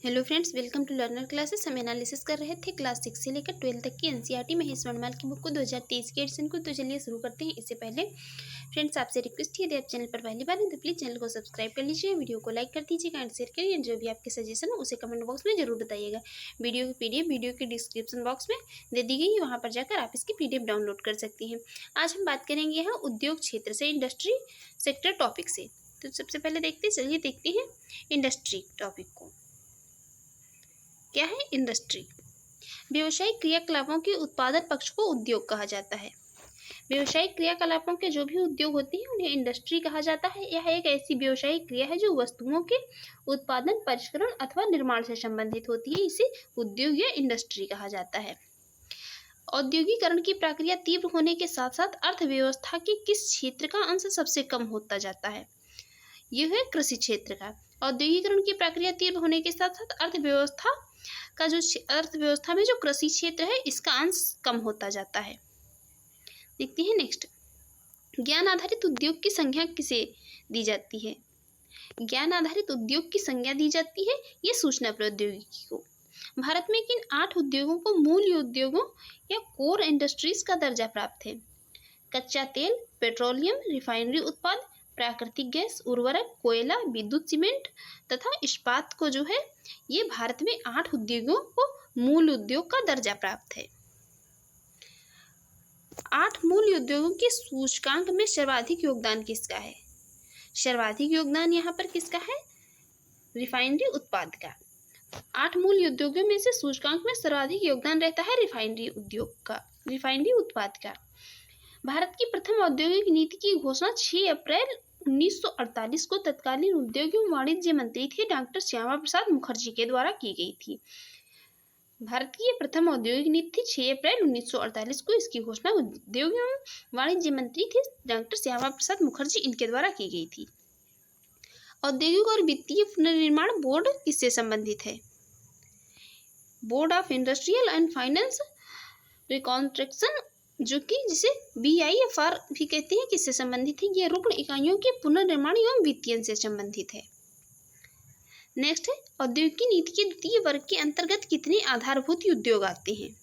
Hello friends, welcome to learner classes. हम analysis कर रहे थे क्लास 6 से लेकर 12 तक की एनसीईआरटी महेश वर्णमाल की बुक को 2023 के एडिशन को। तो चलिए शुरू करते हैं। इससे पहले फ्रेंड्स आपसे रिक्वेस्ट है, यदि आप चैनल पर पहली बार हैं तो प्लीज़ चैनल को सब्सक्राइब कर लीजिए, वीडियो को लाइक कर दीजिएगा एंड शेयर करिए। जो भी आपके सजेशन हो उसे कमेंट बॉक्स में जरूर बताइएगा। वीडियो की पीडीएफ वीडियो के डिस्क्रिप्शन बॉक्स में दे दी गई है, वहाँ पर जाकर आप इसकी पीडीएफ डाउनलोड कर सकती हैं। आज हम बात करेंगे यहाँ उद्योग क्षेत्र से, इंडस्ट्री सेक्टर टॉपिक से। तो सबसे पहले देखते हैं इंडस्ट्री टॉपिक को। क्या है इंडस्ट्री? व्यवसायिक क्रियाकलापों के उत्पादन पक्ष को उद्योग कहा जाता है। व्यवसायिक क्रियाकलापों के जो भी उद्योग होते हैं उन्हें इंडस्ट्री कहा जाता है। यह एक ऐसी व्यवसायिक क्रिया है जो वस्तुओं के उत्पादन, परिष्करण अथवा निर्माण से संबंधित होती है। इसे उद्योग या इंडस्ट्री कहा जाता है। औद्योगिकरण की प्रक्रिया तीव्र होने के साथ साथ अर्थव्यवस्था के किस क्षेत्र का अंश सबसे कम होता जाता है? यह है कृषि क्षेत्र का। औद्योगिकरण की प्रक्रिया तीव्र होने के साथ साथ अर्थव्यवस्था में जो कृषि क्षेत्र है इसका अंश कम होता जाता है। देखते हैं नेक्स्ट, ज्ञान आधारित उद्योग की संज्ञा किसे दी जाती है? ज्ञान आधारित उद्योग की संज्ञा दी जाती है ये सूचना प्रौद्योगिकी को। भारत में किन 8 उद्योगों को मूल उद्योगों या कोर इंडस्ट्रीज का दर्जा प्राप्त है? कच्चा तेल, पेट्रोलियम, रिफाइनरी उत्पाद, प्राकृतिक गैस, उर्वरक, कोयला, विद्युत, सीमेंट तथा इस्पात को जो है ये भारत में 8 उद्योगों को मूल उद्योग का दर्जा प्राप्त है। 8 मूल उद्योगों के सूचकांक में सर्वाधिक योगदान किसका है? सर्वाधिक योगदान यहाँ पर किसका है? रिफाइनरी उत्पाद का। 8 मूल उद्योगों में से सूचकांक में सर्वाधिक योगदान रहता है रिफाइनरी उत्पाद का। भारत की प्रथम औद्योगिक नीति की घोषणा 6 अप्रैल 1948 को तत्कालीन उद्योग एवं वाणिज्य मंत्री थे डॉक्टर श्यामा प्रसाद मुखर्जी के द्वारा की गई थी। भारत की यह प्रथम औद्योगिक नीति थी 6 अप्रैल 1948 को। इसकी घोषणा उद्योग एवं वाणिज्य मंत्री थे डॉक्टर श्यामा प्रसाद मुखर्जी, इनके द्वारा की गई थी। औद्योगिक और वित्तीय पुनर्निर्माण बोर्ड किससे संबंधित है? Board of industrial and finance reconstruction, जो कि जिसे BIFR भी कहते हैं, किससे संबंधित है? ये रुग्ण इकाइयों के पुनर्निर्माण एवं वित्तीयन से संबंधित है। नेक्स्ट है, औद्योगिक नीति के द्वितीय वर्ग के अंतर्गत कितने आधारभूत उद्योग आते हैं?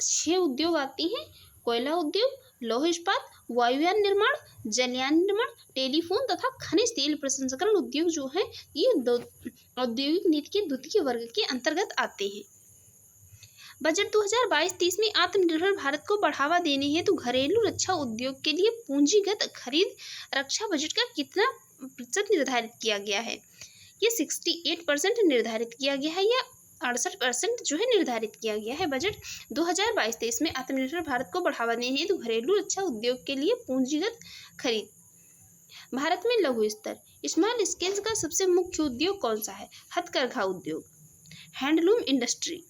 6 उद्योग आते हैं। कोयला उद्योग, लौह इस्पात, वायुयान निर्माण, जलयान निर्माण, टेलीफोन तथा खनिज तेल प्रसंस्करण उद्योग जो है ये औद्योगिक नीति के द्वितीय वर्ग के अंतर्गत आते हैं। बजट 2022-23 में आत्मनिर्भर भारत को बढ़ावा देने हेतु घरेलू रक्षा उद्योग के लिए पूंजीगत खरीद रक्षा बजट का कितना प्रतिशत निर्धारित किया गया है? ये 68% निर्धारित किया गया है या 68% जो है निर्धारित किया गया है। बजट 2022-23 में आत्मनिर्भर भारत को बढ़ावा देने हेतु घरेलू रक्षा उद्योग के लिए पूंजीगत खरीद। भारत में लघु स्तर स्मॉल स्केल का सबसे मुख्य उद्योग कौन सा है? हथकरघा उद्योग, हैंडलूम इंडस्ट्री।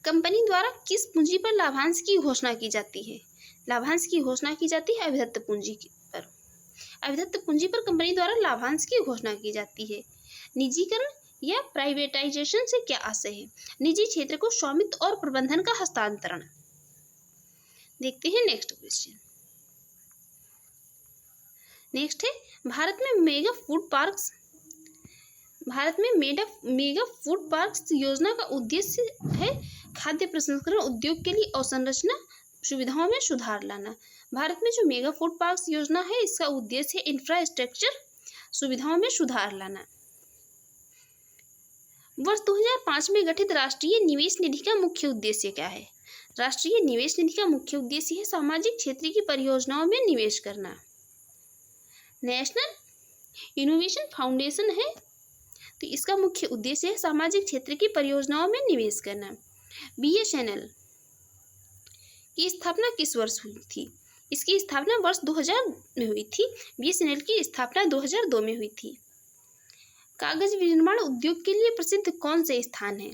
कंपनी द्वारा किस पूंजी पर लाभांश की घोषणा की जाती है? लाभांश की घोषणा की जाती है अविभक्त पूंजी पर। अविभक्त पूंजी पर कंपनी द्वारा लाभांश की घोषणा की जाती है। निजीकरण या प्राइवेटाइजेशन से क्या आशय है? निजी क्षेत्र को स्वामित्व और प्रबंधन का हस्तांतरण। देखते हैं नेक्स्ट क्वेश्चन। नेक्स्ट है, भारत में मेगा फूड पार्क्स योजना का उद्देश्य है खाद्य प्रसंस्करण उद्योग के लिए अवसंरचना सुविधाओं में सुधार लाना। भारत में जो मेगा फूड पार्क्स योजना है इसका उद्देश्य है इंफ्रास्ट्रक्चर सुविधाओं में सुधार लाना। वर्ष 2005 में गठित राष्ट्रीय निवेश निधि का मुख्य उद्देश्य क्या है? राष्ट्रीय निवेश निधि का मुख्य उद्देश्य है सामाजिक क्षेत्र की परियोजनाओं में निवेश करना। नेशनल इनोवेशन फाउंडेशन है, तो इसका मुख्य उद्देश्य है सामाजिक क्षेत्र की परियोजनाओं में निवेश करना। BSNL की स्थापना किस वर्ष हुई थी? इसकी स्थापना वर्ष 2000 में हुई थी। BSNL की स्थापना 2002 में हुई थी। कागज विनिर्माण उद्योग के लिए प्रसिद्ध कौन से स्थान है?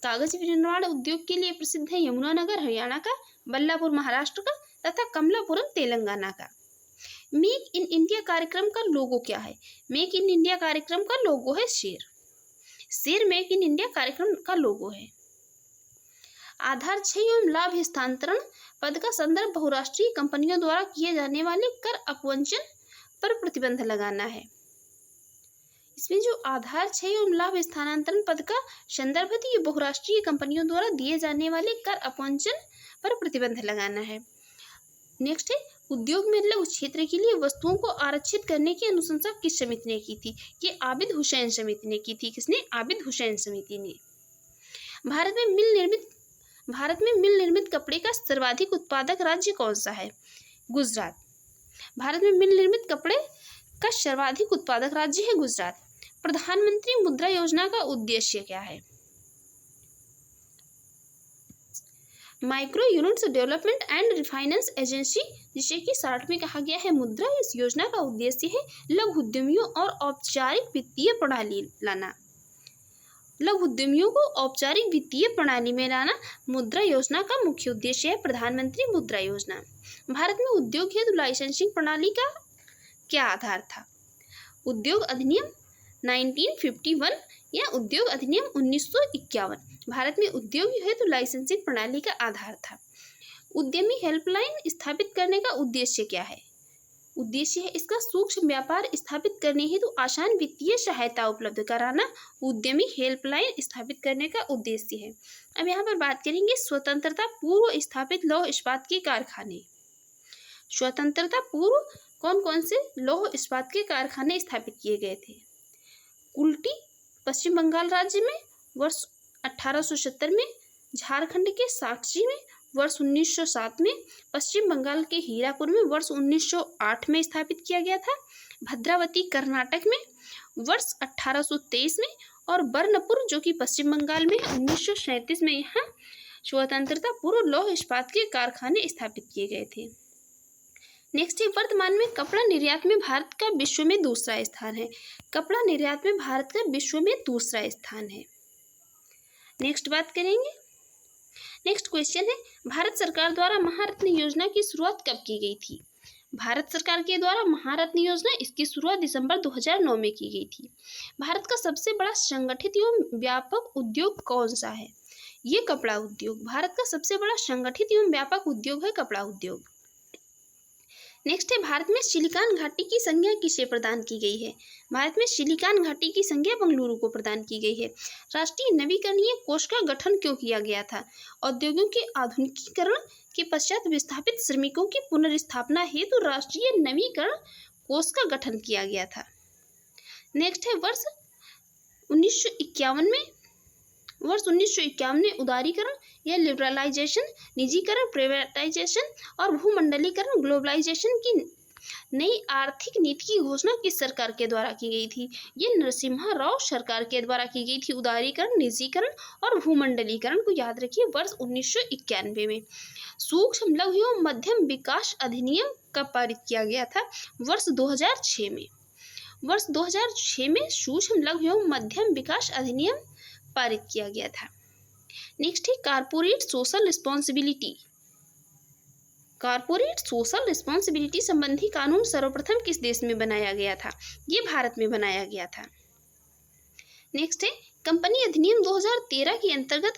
कागज विनिर्माण उद्योग के लिए प्रसिद्ध है यमुनानगर हरियाणा का, बल्लापुर महाराष्ट्र का तथा कमलापुरम तेलंगाना का। मेक इन इंडिया कार्यक्रम का लोगो क्या है? मेक इन इंडिया कार्यक्रम का लोगो है शेर मेक इन इंडिया कार्यक्रम का लोगो है। आधार 6 एवं लाभ हस्तांतरण पद का संदर्भ बहुराष्ट्रीय कंपनियों द्वारा किए जाने वाले कर अपवंचन पर प्रतिबंध लगाना है। इसमें जो आधार 6 एवं लाभ स्थानांतरण पद का संदर्भ है, तो ये बहुराष्ट्रीय कंपनियों द्वारा दिए जाने वाले कर अपॉंचन पर प्रतिबंध लगाना है। नेक्स्ट है, उद्योग में लघु क्षेत्र के लिए वस्तुओं को आरक्षित करने की अनुशंसा किस समिति ने की थी? ये आबिद हुसैन समिति ने की थी। किसने? आबिद हुसैन समिति ने। भारत में मिल निर्मित कपड़े का सर्वाधिक उत्पादक राज्य कौन सा है? गुजरात। भारत में मिल निर्मित कपड़े का सर्वाधिक उत्पादक राज्य है गुजरात। प्रधानमंत्री मुद्रा योजना का उद्देश्य क्या है? Micro units development and refinance agency, जिसे कि शॉर्ट में कहा गया है मुद्रा, इस योजना का उद्देश्य है लघु उद्यमियों और औपचारिक वित्तीय प्रणाली लाना। लघु उद्यमियों को औपचारिक वित्तीय प्रणाली में लाना मुद्रा योजना का मुख्य उद्देश्य है, प्रधानमंत्री मुद्रा योजना। भारत में उद्योग हेतु लाइसेंसिंग प्रणाली का क्या आधार था? उद्योग अधिनियम 1951 या उद्योग अधिनियम 1951। भारत में उद्योग हेतु लाइसेंसिंग प्रणाली का आधार था। उद्यमी हेल्पलाइन स्थापित करने का उद्देश्य क्या है? उद्देश्य है इसका सूक्ष्म व्यापार स्थापित करने हेतु आसान वित्तीय सहायता उपलब्ध कराना। उद्यमी हेल्पलाइन स्थापित करने का उद्देश्य है। अब यहाँ पर बात करेंगे स्वतंत्रता पूर्व स्थापित लौह इस्पात के कारखाने। स्वतंत्रता पूर्व कौन कौन से लौह इस्पात के कारखाने स्थापित किए गए थे? कुल्टी पश्चिम बंगाल राज्य में वर्ष 1870 में, झारखंड के साक्षी में वर्ष 1907 में, पश्चिम बंगाल के हीरापुर में वर्ष 1908 में स्थापित किया गया था, भद्रावती कर्नाटक में वर्ष 1823 में, और बर्नपुर जो कि पश्चिम बंगाल में 1937 में यहाँ स्वतंत्रता पूर्व लौह इस्पात के कारखाने स्थापित किए गए थे। नेक्स्ट है, वर्तमान में कपड़ा निर्यात में भारत का विश्व में दूसरा स्थान है। कपड़ा निर्यात में भारत का विश्व में दूसरा स्थान है। नेक्स्ट बात करेंगे, नेक्स्ट क्वेश्चन है, भारत सरकार द्वारा महारत्न योजना की शुरुआत कब की गई थी? भारत सरकार के द्वारा महारत्न योजना, इसकी शुरुआत दिसंबर 2009 में की गई थी। भारत का सबसे बड़ा संगठित एवं व्यापक उद्योग कौन सा है? ये कपड़ा उद्योग। भारत का सबसे बड़ा संगठित एवं व्यापक उद्योग है कपड़ा उद्योग। नेक्स्ट है, भारत में सिलिकॉन घाटी की संज्ञा किसे प्रदान की गई है? भारत में सिलिकॉन घाटी की संज्ञा बेंगलुरु को प्रदान की गई है। राष्ट्रीय नवीकरणीय कोष का गठन क्यों किया गया था? औद्योगिक के आधुनिकीकरण के पश्चात विस्थापित श्रमिकों की पुनर्स्थापना हेतु राष्ट्रीय नवीकरण कोष का गठन किया गया था। नेक्स्ट है, वर्ष 1951 में उदारीकरण या लिबरलाइजेशन, निजीकरण, प्राइवेटाइजेशन और भूमंडलीकरण, ग्लोबलाइजेशन की नई आर्थिक नीति की घोषणा किस सरकार के द्वारा की गई थी? ये नरसिम्हा राव सरकार के द्वारा की गई थी। उदारीकरण, निजीकरण और भूमंडलीकरण को याद रखिए, वर्ष 1991 में। सूक्ष्म लघु एवं मध्यम विकास अधिनियम कब पारित किया गया था? वर्ष 2006 में। वर्ष 2006 में सूक्ष्म लघु एवं मध्यम विकास अधिनियम पारित किया गया था। नेक्स्ट है, corporate social responsibility. Corporate social responsibility संबंधी कानून सर्वप्रथम किस देश में बनाया गया था? ये भारत में बनाया गया था। नेक्स्ट है, कंपनी अधिनियम 2013 के अंतर्गत,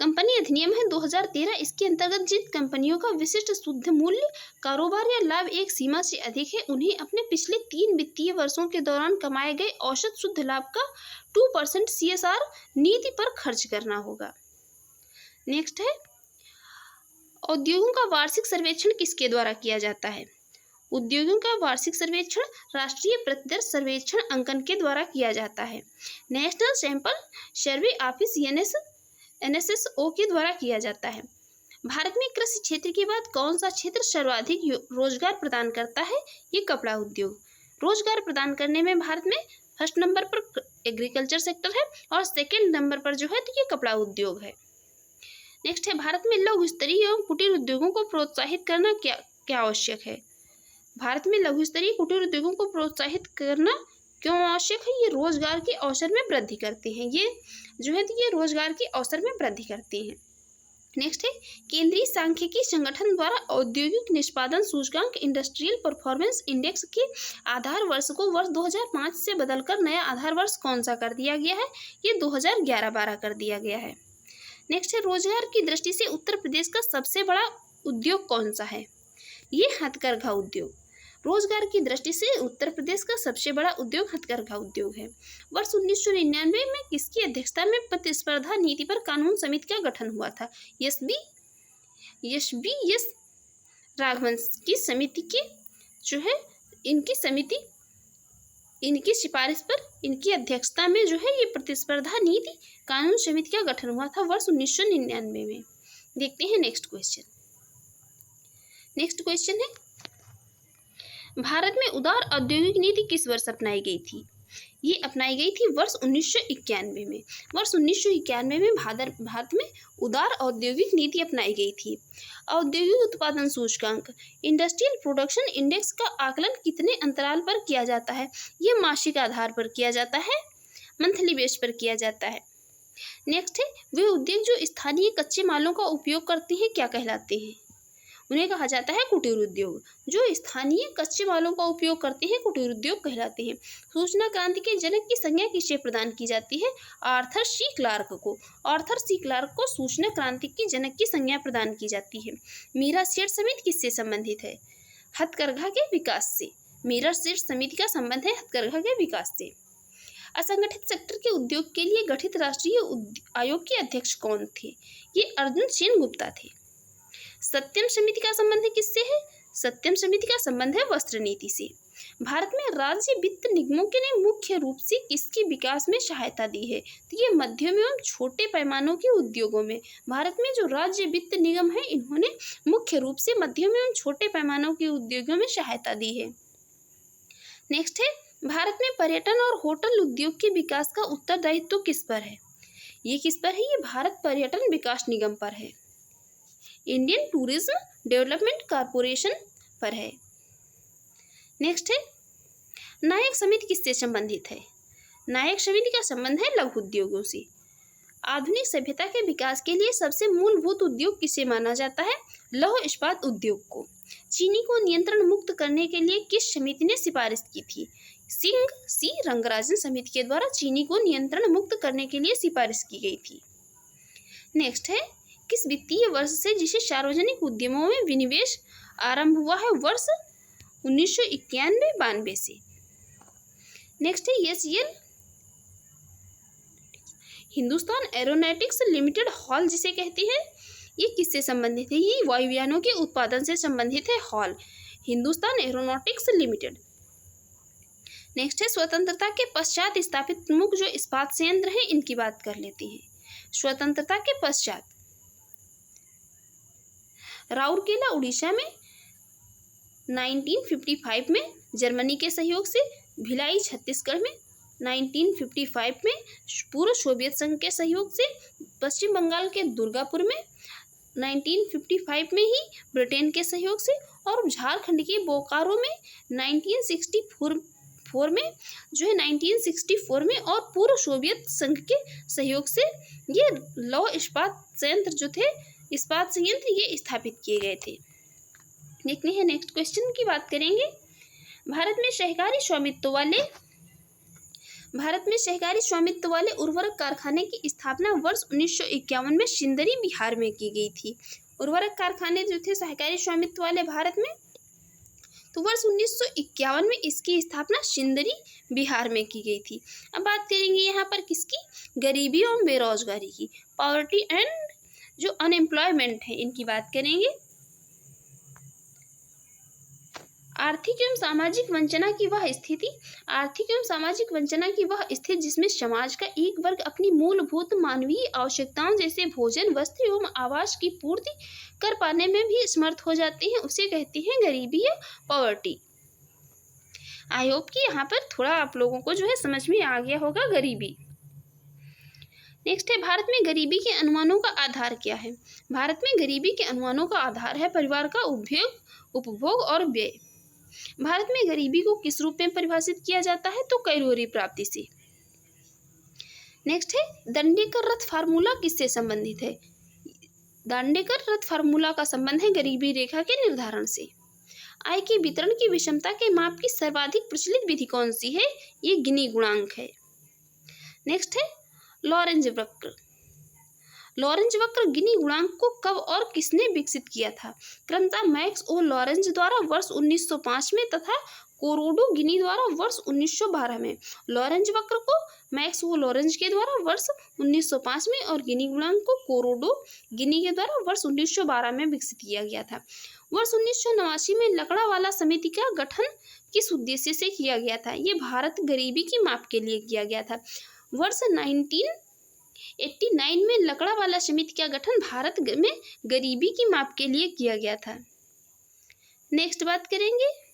कंपनी अधिनियम है 2013, इसके अंतर्गत जिन कंपनियों का विशिष्ट शुद्ध मूल्य, कारोबार या लाभ एक सीमा से अधिक है, उन्हें अपने पिछले 3 वित्तीय वर्षों के दौरान कमाए गए औसत शुद्ध लाभ का 2% CSR नीति पर खर्च करना होगा। नेक्स्ट है, उद्योगों का वार्षिक सर्वेक्षण किसके द्वारा किया जाता है? उद्योगों का वार्षिक सर्वेक्षण राष्ट्रीय प्रतिदर सर्वेक्षण अंकन के द्वारा किया जाता है। National sample survey office NSSO के द्वारा किया जाता है। भारत में कृषि क्षेत्र के बाद कौन सा क्षेत्र सर्वाधिक रोजगार प्रदान करता है? ये कपड़ा उद्योग। रोजगार प्रदान करने में भारत में फर्स्ट नंबर पर एग्रीकल्चर सेक्टर है और सेकेंड नंबर पर जो है तो ये कपड़ा उद्योग है। नेक्स्ट है, भारत में लघु स्तरीय एवं कुटीर उद्योगों को प्रोत्साहित करना क्या आवश्यक है? भारत में लघु स्तरीय कुटीर उद्योगों को प्रोत्साहित करना क्यों आवश्यक है? ये रोजगार के अवसर में वृद्धि करते हैं। ये जो है तो ये रोजगार के अवसर में वृद्धि करते हैं। नेक्स्ट है, केंद्रीय सांख्यिकी संगठन द्वारा औद्योगिक निष्पादन सूचकांक इंडस्ट्रियल परफॉर्मेंस इंडेक्स के आधार वर्ष को वर्ष 2005 से बदलकर नया आधार वर्ष कौन सा कर दिया गया है? ये 2011-12 कर दिया गया है। नेक्स्ट है, रोजगार की दृष्टि से उत्तर प्रदेश का सबसे बड़ा उद्योग कौन सा है? ये हथकरघा उद्योग। रोजगार की दृष्टि से उत्तर प्रदेश का सबसे बड़ा उद्योग हथकरघा उद्योग है। वर्ष 1999 में किसकी अध्यक्षता में प्रतिस्पर्धा नीति पर कानून समिति का गठन हुआ था? यश राघवन की समिति की जो है इनकी सिफारिश पर इनकी अध्यक्षता में जो है ये प्रतिस्पर्धा नीति कानून समिति का गठन हुआ था वर्ष 1999 में। देखते हैं नेक्स्ट क्वेश्चन है, भारत में उदार औद्योगिक नीति किस वर्ष अपनाई गई थी? ये अपनाई गई थी वर्ष 1991 में। वर्ष 1991 में भारत में उदार औद्योगिक नीति अपनाई गई थी। औद्योगिक उत्पादन सूचकांक इंडस्ट्रियल प्रोडक्शन इंडेक्स का आकलन कितने अंतराल पर किया जाता है? ये मासिक आधार पर किया जाता है, मंथली बेस पर किया जाता है। नेक्स्ट है, वे उद्योग जो स्थानीय कच्चे मालों का उपयोग करते हैं क्या कहलाते हैं? उन्हें कहा जाता है कुटीर उद्योग। जो स्थानीय कच्चे मालों का उपयोग करते हैं कुटीर उद्योग कहलाते हैं। सूचना क्रांति के जनक की संज्ञा किसे प्रदान की जाती है? आर्थर सी क्लार्क को। आर्थर सी क्लार्क को सूचना क्रांति की जनक की संज्ञा प्रदान की जाती है। मीरा सेठ समिति किससे संबंधित है? हथकरघा के विकास से। मीरा सेठ समिति का संबंध है हथकरघा के विकास से। असंगठित सेक्टर के उद्योग के लिए गठित राष्ट्रीय आयोग के अध्यक्ष कौन थे? ये अर्जुन सेन गुप्ता थे। सत्यम समिति का संबंध किससे है? सत्यम समिति का संबंध है वस्त्र नीति से। भारत में राज्य वित्त निगमों के ने मुख्य रूप से किसके विकास में सहायता दी है? तो ये मध्यम एवं छोटे पैमानों के उद्योगों में। भारत में जो राज्य वित्त निगम है इन्होंने मुख्य रूप से मध्यम एवं छोटे पैमानों के उद्योगों में सहायता दी है। नेक्स्ट है, भारत में पर्यटन और होटल उद्योग के विकास का उत्तरदायित्व किस पर है? ये किस पर है? ये भारत पर्यटन विकास निगम पर है, इंडियन टूरिज्म डेवलपमेंट कॉरपोरेशन पर है। नेक्स्ट है, नायक समिति किससे संबंधित है? नायक समिति का संबंध है लघु उद्योगों से। आधुनिक सभ्यता के विकास के लिए सबसे मूलभूत उद्योग किसे माना जाता है? लौह इस्पात उद्योग को। चीनी को नियंत्रण मुक्त करने के लिए किस समिति ने सिफारिश की थी? सिंह सी रंगराजन समिति के द्वारा चीनी को नियंत्रण मुक्त करने के लिए सिफारिश की गई थी। नेक्स्ट है, किस वित्तीय वर्ष से जिसे सार्वजनिक उद्यमों में विनिवेश आरंभ हुआ है? वर्ष 1991-92 से। नेक्स्ट है, SEL Hindustan aeronautics limited hall जिसे कहते हैं, ये किससे संबंधित है? ये वायुयानों के उत्पादन से संबंधित है hall, Hindustan aeronautics limited. Next है, स्वतंत्रता के पश्चात स्थापित प्रमुख जो इस्पात संयंत्र हैं इनकी बात कर लेते हैं। स्वतंत्रता के पश्चात राउरकेला उड़ीसा में 1955 में जर्मनी के सहयोग से, भिलाई छत्तीसगढ़ में 1955 में पूर्व सोवियत संघ के सहयोग से, पश्चिम बंगाल के दुर्गापुर में 1955 में ही ब्रिटेन के सहयोग से, और झारखंड के बोकारो में 1964 में जो है 1964 में और पूर्व सोवियत संघ के सहयोग से ये लौह इस्पात संयंत्र जो थे, इस्पात संयंत्र ये स्थापित किए गए थे। देखते हैं नेक्स्ट क्वेश्चन की बात करेंगे। भारत में सहकारी स्वामित्व वाले उर्वरक कारखाने की स्थापना वर्ष 1951 में सिंदरी बिहार में की गई थी। उर्वरक कारखाने जो थे सहकारी स्वामित्व वाले भारत में, तो वर्ष 1951 में इसकी स्थापना सिंदरी बिहार में की गई थी। अब बात करेंगे यहाँ पर किसकी? गरीबी और बेरोजगारी की, पॉवर्टी एंड जो अनएम्प्लॉयमेंट है इनकी बात करेंगे। आर्थिक एवं सामाजिक वंचना की वह स्थिति जिसमें समाज का एक वर्ग अपनी मूलभूत मानवीय आवश्यकताओं जैसे भोजन, वस्त्र एवं आवास की पूर्ति कर पाने में भी असमर्थ हो जाते हैं, उसे कहते हैं गरीबी या पॉवर्टी। आई होप कि यहाँ पर थोड़ा आप लोगों को जो है समझ में आ गया होगा गरीबी। नेक्स्ट है, भारत में गरीबी के अनुमानों का आधार क्या है? भारत में गरीबी के अनुमानों का आधार है परिवार का उपभोग और व्यय। भारत में गरीबी को किस रूप में परिभाषित किया जाता है? तो कैलोरी प्राप्ति से। नेक्स्ट है, दांडेकर रथ फार्मूला किससे संबंधित है? दांडेकर रथ फार्मूला का संबंध है गरीबी रेखा के निर्धारण से। आय के वितरण की विषमता के माप की सर्वाधिक प्रचलित विधि कौन सी है? ये गिनी गुणांक है। नेक्स्ट है, लॉरेंज वक्र। लॉरेंज वक्र गिनी गुणांक को कब और किसने विकसित किया था? क्रमशः मैक्स ओ लॉरेंज द्वारा वर्ष 1905 में तथा कोरोडो गिनी द्वारा वर्ष 1912 में। लॉरेंज वक्र को मैक्स ओ लॉरेंज के द्वारा वर्ष 1905 में और गिनी गुणांक को कोरोडो गिनी के द्वारा वर्ष 1912 में विकसित किया गया था। वर्ष 1989 में लकड़ावाला समिति का गठन किस उद्देश्य से किया गया था? ये भारत गरीबी की माप के लिए किया गया था। वर्ष 1989 में लकड़ावाला समिति का गठन भारत में गरीबी की माप के लिए किया गया था। नेक्स्ट बात करेंगे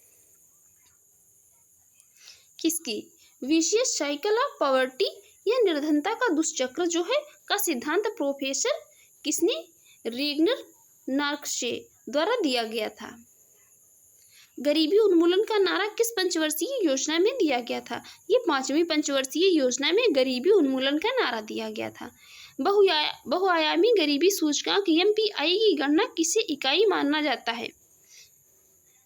किसकी? विशियस साइकिल ऑफ पॉवर्टी या निर्धनता का दुष्चक्र जो है का सिद्धांत प्रोफेसर किसने? रेगनर नार्कशे द्वारा दिया गया था। गरीबी उन्मूलन का नारा किस पंचवर्षीय योजना में दिया गया था? ये 5वीं पंचवर्षीय योजना में गरीबी उन्मूलन का नारा दिया गया था। बहुआयामी गरीबी सूचकांक MPI की गणना किसे इकाई माना जाता है?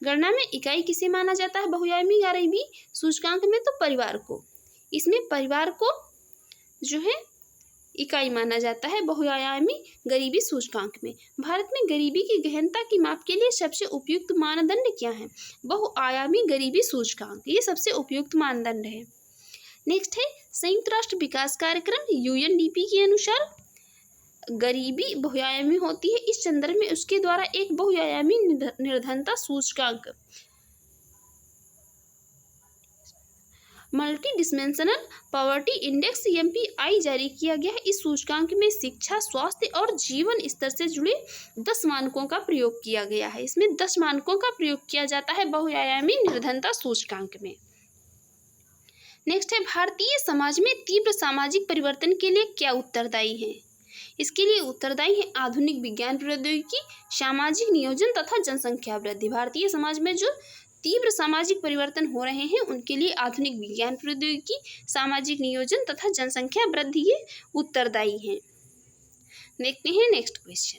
गणना में इकाई किसे माना जाता है बहुआयामी गरीबी सूचकांक में? तो परिवार को। इसमें परिवार को जो है इकाई माना जाता है बहुआयामी गरीबी सूचकांक में। भारत में गरीबी की गहनता की माप के लिए सबसे उपयुक्त मानदंड क्या है? बहुआयामी गरीबी सूचकांक, ये सबसे उपयुक्त मानदंड है। नेक्स्ट है संयुक्त राष्ट्र विकास कार्यक्रम UNDP के अनुसार गरीबी बहुआयामी होती है। इस संदर्भ में उसके द्वारा एक बहुआयामी निर्धनता सूचकांक multi dimensional poverty index MPI जारी किया गया है। इस सूचकांक में शिक्षा, स्वास्थ्य और जीवन स्तर से जुड़े 10 मानकों का प्रयोग किया गया है। इसमें 10 मानकों का प्रयोग किया जाता है बहुआयामी निर्धनता सूचकांक में। नेक्स्ट है भारतीय समाज में तीव्र सामाजिक परिवर्तन के लिए क्या उत्तरदायी है? इसके लिए उत्तरदायी है आधुनिक विज्ञान प्रौद्योगिकी, सामाजिक नियोजन तथा जनसंख्या वृद्धि। भारतीय समाज में जो तीव्र सामाजिक परिवर्तन हो रहे हैं उनके लिए आधुनिक विज्ञान प्रौद्योगिकी, सामाजिक नियोजन तथा जनसंख्या वृद्धि ये उत्तरदायी हैं। देखते हैं नेक्स्ट क्वेश्चन।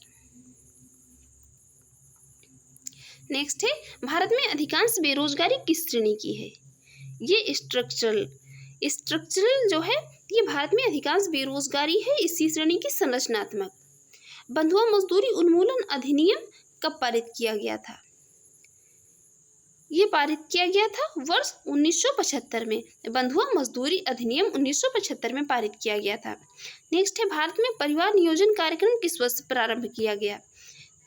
नेक्स्ट है भारत में अधिकांश बेरोजगारी किस श्रेणी की है? ये स्ट्रक्चरल जो है ये भारत में अधिकांश बेरोजगारी है इसी श्रेणी की संरचनात्मक। बंधुआ मजदूरी उन्मूलन अधिनियम कब पारित किया गया था? ये पारित किया गया था वर्ष 1975 में। बंधुआ मजदूरी अधिनियम 1975 में पारित किया गया था। नेक्स्ट है भारत में परिवार नियोजन कार्यक्रम किस वर्ष प्रारंभ किया गया?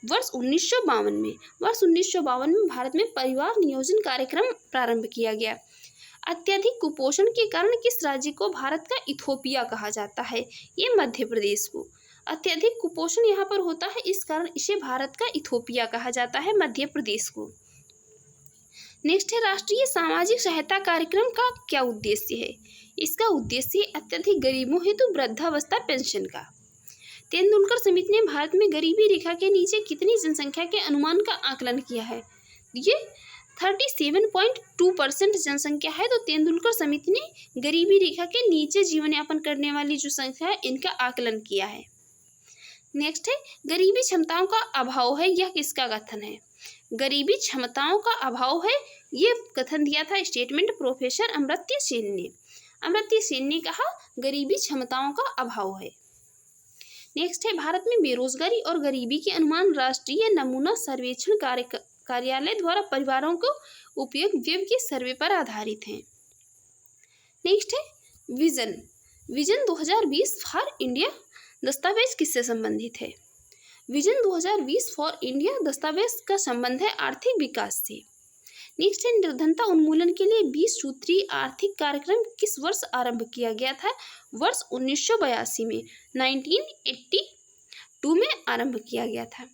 वर्ष 1952 में। वर्ष 1952 में भारत में परिवार नियोजन कार्यक्रम प्रारंभ किया गया। अत्यधिक कुपोषण के कारण किस राज्य को भारत का इथोपिया कहा जाता है? ये मध्य प्रदेश को। अत्यधिक कुपोषण यहाँ पर होता है इस कारण इसे भारत का इथोपिया कहा जाता है, मध्य प्रदेश को। नेक्स्ट है राष्ट्रीय सामाजिक सहायता कार्यक्रम का क्या उद्देश्य है? इसका उद्देश्य अत्यधिक गरीबों हेतु वृद्धावस्था पेंशन का। तेंदुलकर समिति ने भारत में गरीबी रेखा के नीचे कितनी जनसंख्या के अनुमान का आकलन किया है? ये 37.2% जनसंख्या है। तो तेंदुलकर समिति ने गरीबी रेखा के नीचे जीवन यापन करने वाली जो संख्या है इनका आकलन किया है। नेक्स्ट है गरीबी क्षमताओं का अभाव है, यह किसका कथन है? गरीबी क्षमताओं का अभाव है, ये कथन दिया था स्टेटमेंट प्रोफेसर अमर्त्य सेन ने। अमर्त्य सेन ने कहा गरीबी क्षमताओं का अभाव है। नेक्स्ट है भारत में बेरोजगारी और गरीबी के अनुमान राष्ट्रीय नमूना सर्वेक्षण कार्यालय द्वारा परिवारों को उपयोग व्यय के सर्वे पर आधारित हैं। नेक्स्ट है विजन 2020 फॉर इंडिया दस्तावेज किससे संबंधित है? विजन 2020 फॉर इंडिया दस्तावेज का संबंध है आर्थिक विकास से। नेक्स्ट है निर्धनता उन्मूलन के लिए 20 सूत्रीय आर्थिक कार्यक्रम किस वर्ष आरंभ किया गया था? वर्ष 1982 में, 1982 में आरंभ किया गया था।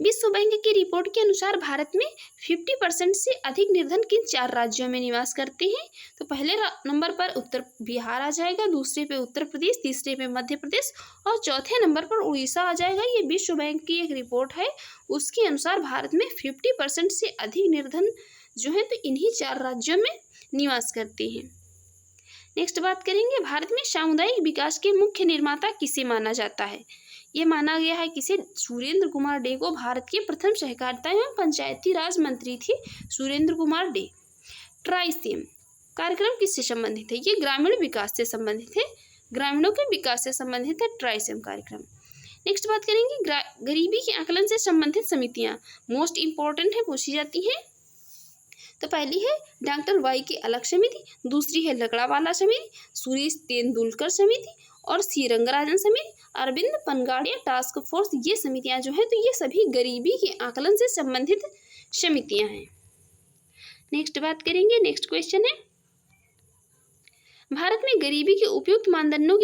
विश्व बैंक की रिपोर्ट के अनुसार भारत में 50% से अधिक निर्धन किन 4 राज्यों में निवास करते हैं? तो पहले नंबर पर उत्तर बिहार आ जाएगा, दूसरे पे उत्तर प्रदेश, तीसरे पे मध्य प्रदेश और चौथे नंबर पर उड़ीसा आ जाएगा। ये विश्व बैंक की एक रिपोर्ट है, उसके अनुसार भारत में 50% से अधिक निर्धन जो है तो इन्हीं 4 राज्यों में निवास करते हैं। नेक्स्ट बात करेंगे भारत में सामुदायिक विकास के मुख्य निर्माता किसे माना जाता है? ये माना गया है किसे? सुरेंद्र कुमार डे को। भारत के प्रथम सहकारिता एवं पंचायती राज मंत्री थे सुरेंद्र कुमार डे। ट्राइसेम कार्यक्रम किससे संबंधित है? ये ग्रामीण विकास से संबंधित है, ग्रामीणों के विकास से संबंधित है ट्राइसेम कार्यक्रम। नेक्स्ट बात करेंगे गरीबी के आकलन से संबंधित समितियां मोस्ट इंपॉर्टेंट है, पूछी जाती हैं। तो पहली है डॉक्टर वाई की अलग समिति, दूसरी है लकड़ावाला समिति, सुरेश तेंदुलकर समिति और सी रंगराजन समिति, अरविंद पनगाड़िया टास्क फोर्स। ये समितियां जो है तो ये सभी गरीबी के आकलन से संबंधित समितियां हैं। नेक्स्ट बात करेंगे, नेक्स्ट क्वेश्चन है भारत में गरीबी के उपयुक्त मानदंडों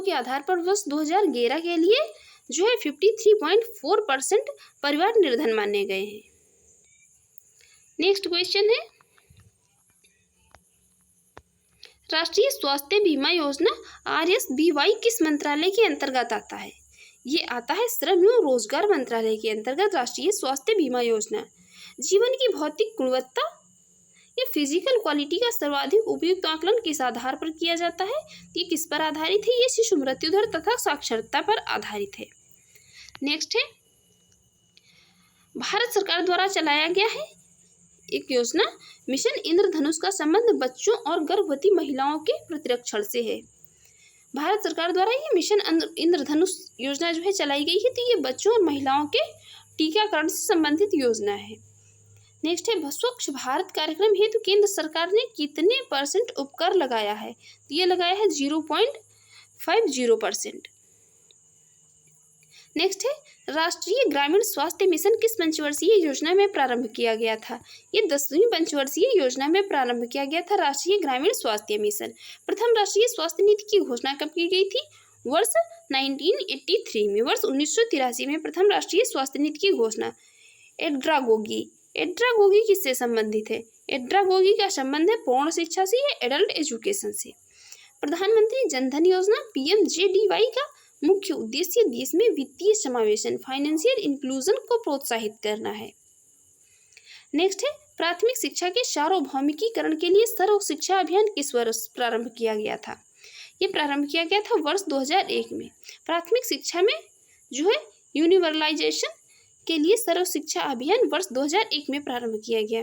के आधार पर वर्ष 2011 के लिए जो है 53.4% परिवार निर्धन माने गए हैं। नेक्स्ट क्वेश्चन है राष्ट्रीय स्वास्थ्य बीमा योजना RSBY किस मंत्रालय के अंतर्गत आता है? ये आता है श्रम एवं रोजगार मंत्रालय के अंतर्गत राष्ट्रीय स्वास्थ्य बीमा योजना। जीवन की भौतिक गुणवत्ता या फिजिकल क्वालिटी का सर्वाधिक उपयुक्त आकलन किस आधार पर किया जाता है? ये किस पर आधारित है? ये शिशु मृत्यु दर तथा साक्षरता पर आधारित है। नेक्स्ट है भारत सरकार द्वारा चलाया गया है एक योजना मिशन इंद्रधनुष का संबंध बच्चों और गर्भवती महिलाओं के प्रतिरक्षण से है। भारत सरकार द्वारा ये मिशन इंद्रधनुष योजना जो है चलाई गई है, तो ये बच्चों और महिलाओं के टीकाकरण से संबंधित योजना है। नेक्स्ट है स्वच्छ भारत कार्यक्रम हेतु केंद्र सरकार ने कितने % उपकर लगाया है? तो ये लगाया है 0.50%। नेक्स्ट है राष्ट्रीय ग्रामीण स्वास्थ्य मिशन किस पंचवर्षीय योजना में प्रारंभ किया गया था? ये 10वीं पंचवर्षीय योजना में प्रारंभ किया गया था राष्ट्रीय ग्रामीण स्वास्थ्य मिशन। प्रथम राष्ट्रीय स्वास्थ्य नीति की घोषणा कब की गई थी? वर्ष 1983 में। वर्ष 1983 में प्रथम राष्ट्रीय स्वास्थ्य नीति की घोषणा। एड्रागोगी किससे संबंधित है? एड्रागोगी का संबंध है पूर्ण शिक्षा से या एडल्ट एजुकेशन से। प्रधानमंत्री जनधन योजना PMJDY का मुख्य उद्देश्य देश में वित्तीय समावेशन फाइनेंशियल इंक्लूजन को प्रोत्साहित करना है। नेक्स्ट है प्राथमिक शिक्षा के सार्वभौमिकीकरण के लिए सर्व शिक्षा अभियान किस वर्ष प्रारंभ किया गया था? ये प्रारंभ किया गया था वर्ष 2001 में। प्राथमिक शिक्षा में जो है यूनिवर्सलाइजेशन के लिए सर्व शिक्षा अभियान वर्ष 2001 में प्रारंभ किया गया।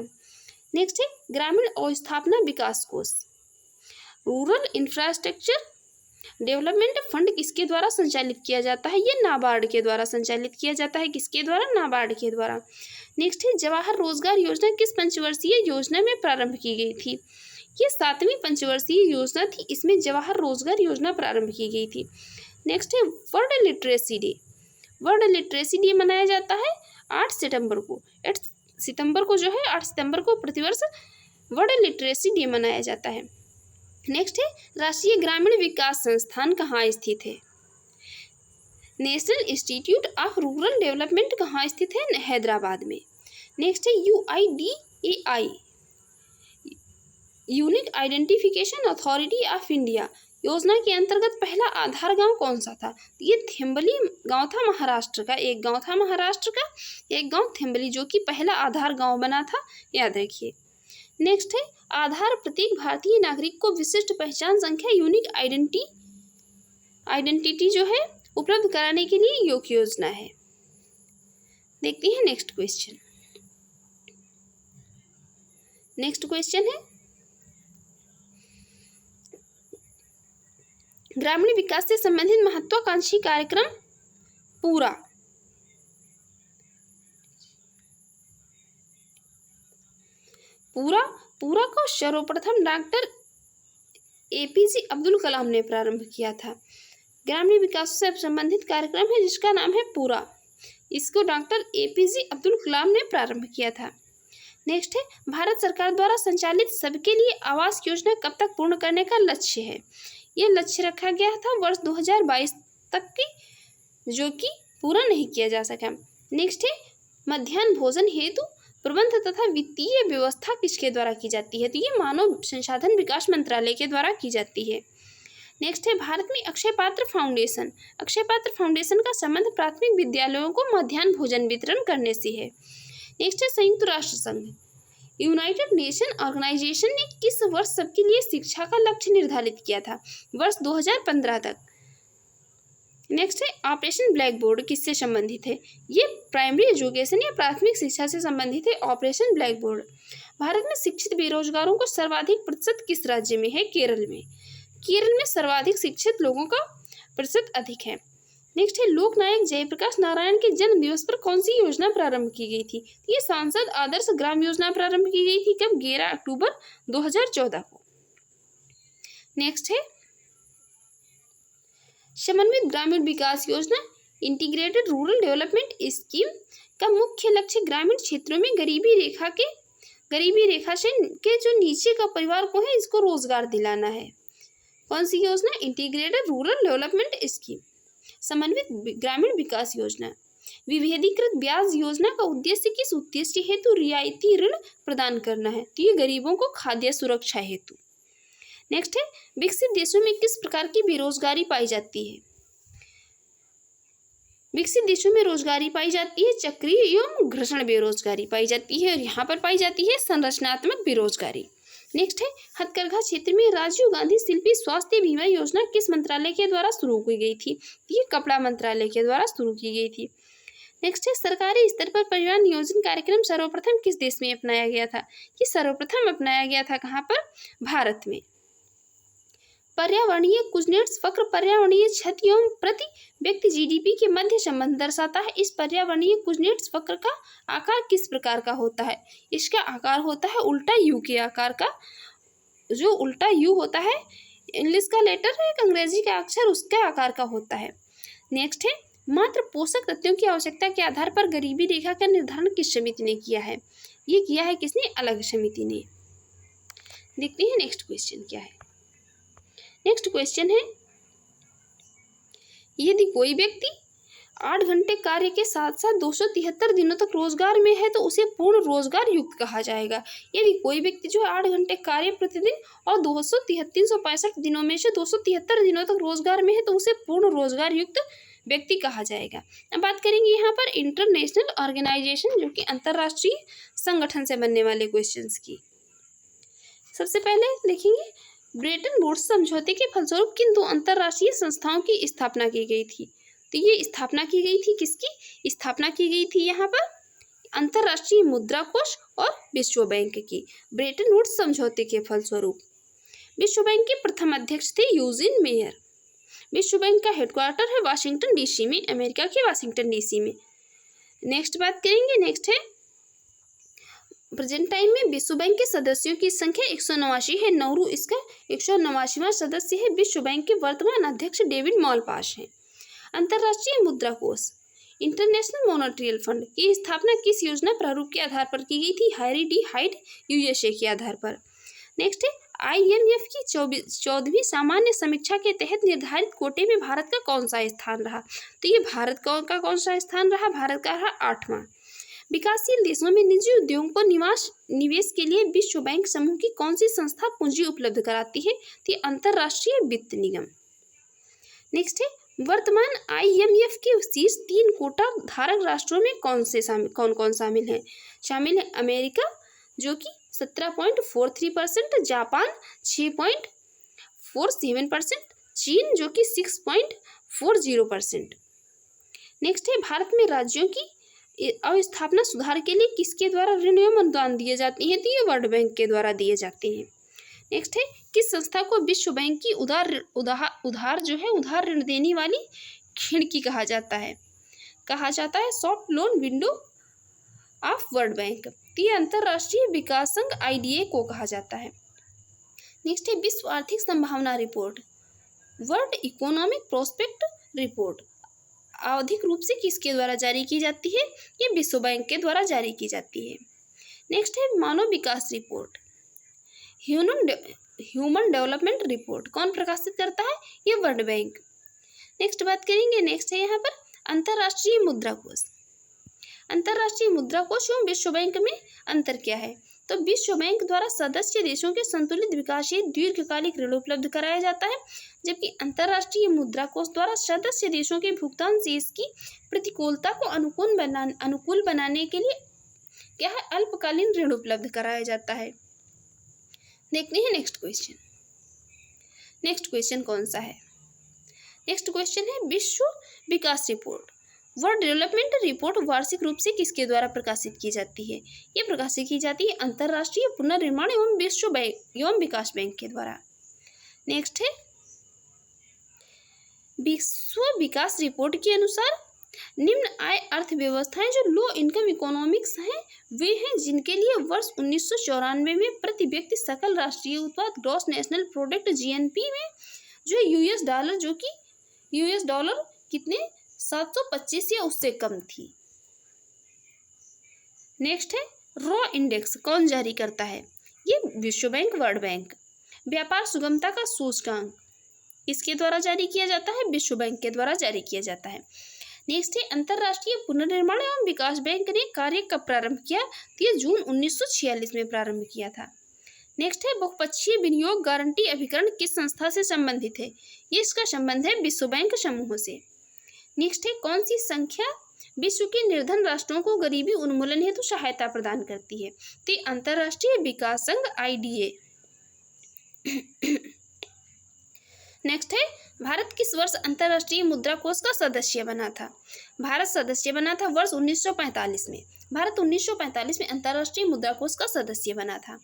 नेक्स्ट है ग्रामीण अवस्थापना विकास कोष। रूरल इंफ्रास्ट्रक्चर डेवलपमेंट फंड किसके द्वारा संचालित किया जाता है? ये नाबार्ड के द्वारा संचालित किया जाता है। किसके द्वारा? नाबार्ड के द्वारा। नेक्स्ट है जवाहर रोजगार योजना किस पंचवर्षीय योजना में प्रारंभ की गई थी? ये 7वीं पंचवर्षीय योजना थी, इसमें जवाहर रोजगार योजना प्रारंभ की गई थी। नेक्स्ट है world literacy day. World literacy day मनाया जाता है 8 सितंबर को। 8 सितंबर को जो है 8 सितंबर को प्रतिवर्ष वर्ल्ड लिटरेसी डे मनाया जाता है। नेक्स्ट है राष्ट्रीय ग्रामीण विकास संस्थान कहाँ स्थित है? National institute of rural development कहाँ स्थित है? हैदराबाद में। नेक्स्ट है UIDAI unique identification authority of India योजना के अंतर्गत पहला आधार गांव कौन सा था? ये थेम्बली गांव था महाराष्ट्र का। एक गांव था महाराष्ट्र का, एक गांव थेम्बली, जो कि पहला आधार गांव बना था, याद रखिए। नेक्स्ट है आधार प्रत्येक भारतीय नागरिक को विशिष्ट पहचान संख्या यूनिक आइडेंटिटी जो है उपलब्ध कराने के लिए योग्य योजना है। देखते हैं नेक्स्ट क्वेश्चन। नेक्स्ट क्वेश्चन है ग्रामीण विकास से संबंधित महत्वाकांक्षी कार्यक्रम पूरा को सर्वप्रथम डॉक्टर APJ अब्दुल कलाम ने प्रारंभ किया था। ग्रामीण विकास से संबंधित कार्यक्रम है जिसका नाम है पूरा। इसको डॉक्टर APJ अब्दुल कलाम ने प्रारंभ किया था। नेक्स्ट है भारत सरकार द्वारा संचालित सबके लिए आवास योजना कब तक पूर्ण करने का लक्ष्य है? यह लक्ष्य रखा गया था वर्ष 2022 तक की, जो कि पूरा नहीं किया जा सका। नेक्स्ट है मध्याह्न भोजन हेतु प्रबंध तथा वित्तीय व्यवस्था किसके द्वारा की जाती है? तो ये मानव संसाधन विकास मंत्रालय के द्वारा की जाती है। नेक्स्ट है भारत में अक्षय पात्र फाउंडेशन का संबंध प्राथमिक विद्यालयों को मध्याह्न भोजन वितरण करने से है। नेक्स्ट है संयुक्त राष्ट्र संघ यूनाइटेड नेशन ऑर्गेनाइजेशन ने किस वर्ष सबके लिए शिक्षा का लक्ष्य निर्धारित किया था? वर्ष 2015 तक। नेक्स्ट है ऑपरेशन ब्लैक बोर्ड किससे संबंधित है? ये प्राइमरी एजुकेशन या प्राथमिक शिक्षा से संबंधित है। Operation black board. भारत में शिक्षित बेरोजगारों को सर्वाधिक प्रतिशत किस राज्य में है? केरल में। केरल में सर्वाधिक शिक्षित लोगों का प्रतिशत अधिक है। नेक्स्ट है, लोकनायक जयप्रकाश नारायण के जन्म दिवस पर कौन सी योजना प्रारंभ की गई थी? ये सांसद आदर्श ग्राम योजना प्रारंभ की गई थी कब? 11 अक्टूबर 2014 को। नेक्स्ट है, समन्वित ग्रामीण विकास योजना इंटीग्रेटेड रूरल डेवलपमेंट स्कीम का मुख्य लक्ष्य ग्रामीण क्षेत्रों में गरीबी रेखा से के जो नीचे का परिवार को है इसको रोजगार दिलाना है। कौन सी योजना? इंटीग्रेटेड रूरल डेवलपमेंट स्कीम, समन्वित ग्रामीण विकास योजना। विभेदीकृत ब्याज योजना का उद्देश्य किस उद्देश्य हेतु रियायती ऋण प्रदान करना है? तो ये गरीबों को खाद्य सुरक्षा हेतु। नेक्स्ट है, विकसित देशों में किस प्रकार की बेरोजगारी पाई जाती है? विकसित देशों में रोजगारी पाई जाती है चक्रीय एवं घर्षण बेरोजगारी पाई जाती है, और यहाँ पर पाई जाती है संरचनात्मक बेरोजगारी। नेक्स्ट है, हथकरघा क्षेत्र में राजीव गांधी शिल्पी स्वास्थ्य बीमा योजना किस मंत्रालय के द्वारा शुरू की गई थी? ये कपड़ा मंत्रालय के द्वारा शुरू की गई थी। नेक्स्ट है, सरकारी स्तर पर परिवहन नियोजन कार्यक्रम सर्वप्रथम किस देश में अपनाया गया था? ये सर्वप्रथम अपनाया गया था कहाँ पर? भारत में। पर्यावरणीय कुजनेट्स वक्र पर्यावरणीय क्षति एवं प्रति व्यक्ति जीडीपी के मध्य संबंध दर्शाता है। इस पर्यावरणीय कुजनेट्स वक्र का आकार किस प्रकार का होता है? इसका आकार होता है उल्टा यू के आकार का। जो उल्टा यू होता है, इंग्लिश का लेटर है, एक अंग्रेजी का अक्षर, उसका आकार का होता है। नेक्स्ट है, मात्र पोषक तत्वों की आवश्यकता के आधार पर गरीबी रेखा का निर्धारण किस समिति ने किया है? ये किया है किसने? अलग समिति ने। देखते हैं नेक्स्ट क्वेश्चन क्या है। नेक्स्ट क्वेश्चन है, यदि कोई व्यक्ति 8 घंटे कार्य के साथ साथ 273 दिनों तक रोजगार में है तो उसे पूर्ण रोजगार युक्त कहा जाएगा। यदि कोई व्यक्ति जो 8 घंटे कार्य प्रतिदिन और 365 दिनों में से 273 दिनों तक रोजगार में है तो उसे पूर्ण रोजगार युक्त व्यक्ति कहा जाएगा। अब बात करेंगे यहाँ पर इंटरनेशनल ऑर्गेनाइजेशन, जो कि अंतर्राष्ट्रीय संगठन से बनने वाले क्वेश्चंस की। सबसे पहले देखेंगे, ब्रेटन वुड्स समझौते के फलस्वरूप किन 2 अंतर्राष्ट्रीय संस्थाओं की स्थापना की गई थी? तो ये स्थापना की गई थी किसकी? स्थापना की गई थी यहाँ पर अंतर्राष्ट्रीय मुद्रा कोष और विश्व बैंक की। ब्रेटन वुड्स समझौते के फलस्वरूप विश्व बैंक के प्रथम अध्यक्ष थे यूजिन मेयर। विश्व बैंक का हेडक्वार्टर है वाशिंगटन डीसी में, अमेरिका के वाशिंगटन डीसी में। नेक्स्ट बात करेंगे, नेक्स्ट है, प्रेजेंट टाइम में विश्व बैंक के सदस्यों की संख्या 189 है। नौरू इसका 189वां सदस्य है। विश्व बैंक के वर्तमान अध्यक्ष डेविड मालपास हैं। अंतर्राष्ट्रीय मुद्रा कोष इंटरनेशनल मॉनेटरी फंड की स्थापना किस योजना प्रारूप के आधार पर की गई थी? हैरी डी हाइड यूएसए के आधार पर। नेक्स्ट है, IMF की 14वीं सामान्य समीक्षा के तहत निर्धारित कोटे में भारत का कौन सा स्थान रहा? तो ये भारत का कौन सा स्थान रहा? भारत का रहा 8वां। विकासशील देशों में निजी उद्योगों को निवेश के लिए विश्व बैंक समूह की कौन सी संस्था पूंजी उपलब्ध कराती है? तो ये अंतर्राष्ट्रीय वित्त निगम। नेक्स्ट है, वर्तमान IMF के शीर्ष 3 कोटा धारक राष्ट्रों में कौन कौन शामिल हैं? शामिल है अमेरिका जो कि 17.43%, जापान 6.47%, चीन जो कि 6.40%। नेक्स्ट है, भारत में राज्यों की अवस्थापना सुधार के लिए किसके द्वारा ऋण एवं अनुदान दिए जाते हैं? तो ये वर्ल्ड बैंक के द्वारा दिए जाते हैं। नेक्स्ट है, किस संस्था को विश्व बैंक की उधार ऋण देने वाली खिड़की कहा जाता है? Soft loan window of world bank. तो ये अंतर्राष्ट्रीय विकास संघ IDA को कहा जाता है। नेक्स्ट है, विश्व आर्थिक संभावना report, world economic prospect report आवधिक रूप से किसके द्वारा जारी की जाती है? ये विश्व बैंक के द्वारा जारी की जाती है। नेक्स्ट है, मानव विकास रिपोर्ट, ह्यूमन डेवलपमेंट रिपोर्ट कौन प्रकाशित करता है? ये वर्ल्ड बैंक। नेक्स्ट बात करेंगे, नेक्स्ट है यहाँ पर अंतर्राष्ट्रीय मुद्रा कोष। अंतर्राष्ट्रीय मुद्रा कोष एवं विश्व बैंक में अंतर क्या है? तो विश्व बैंक द्वारा सदस्य देशों के संतुलित विकास हेतु दीर्घकालिक ऋण उपलब्ध कराया जाता है, जबकि अंतर्राष्ट्रीय मुद्रा कोष द्वारा सदस्य देशों के भुगतान शेष की प्रतिकूलता को अनुकूल बनाने के लिए क्या है? अल्पकालीन ऋण उपलब्ध कराया जाता है। देखते हैं नेक्स्ट क्वेश्चन। नेक्स्ट क्वेश्चन कौन सा है? नेक्स्ट क्वेश्चन है, विश्व विकास रिपोर्ट, वर्ल्ड डेवलपमेंट रिपोर्ट वार्षिक रूप से किसके द्वारा प्रकाशित की जाती है? ये प्रकाशित की जाती है अंतर्राष्ट्रीय पुनर्निर्माण एवं विश्व बैंक एवं विकास बैंक के द्वारा। नेक्स्ट है, विश्व विकास रिपोर्ट के अनुसार निम्न आय अर्थव्यवस्थाएं जो लो इनकम इकोनॉमिक्स हैं वे हैं जिनके लिए वर्ष 1994 में प्रति व्यक्ति सकल राष्ट्रीय उत्पाद ग्रॉस नेशनल प्रोडक्ट जीएनपी में जो है यूएस डॉलर कितने 725 या उससे कम थी। नेक्स्ट है रॉ इंडेक्स कौन जारी करता है? ये विश्व बैंक वर्ल्ड बैंक। व्यापार सुगमता का सूचकांक इसके द्वारा जारी किया जाता है, विश्व बैंक के द्वारा जारी किया जाता है। नेक्स्ट है अंतर्राष्ट्रीय पुनर्निर्माण एवं विकास बैंक ने कार्य कब प्रारंभ किया? तो ये जून 1946 में प्रारंभ किया था। नेक्स्ट है बहुपक्षीय विनियोग गारंटी अभिकरण किस संस्था से संबंधित है? ये इसका संबंध है विश्व बैंक समूह से। नेक्स्ट है कौन सी संख्या विश्व के निर्धन राष्ट्रों को गरीबी उन्मूलन हेतु सहायता प्रदान करती है? तो अंतर्राष्ट्रीय विकास संघ IDA। नेक्स्ट है भारत किस वर्ष अंतर्राष्ट्रीय मुद्रा कोष का सदस्य बना था? भारत सदस्य बना था वर्ष 1945 में। भारत 1945 में अंतर्राष्ट्रीय मुद्रा कोष का सदस्य बना था।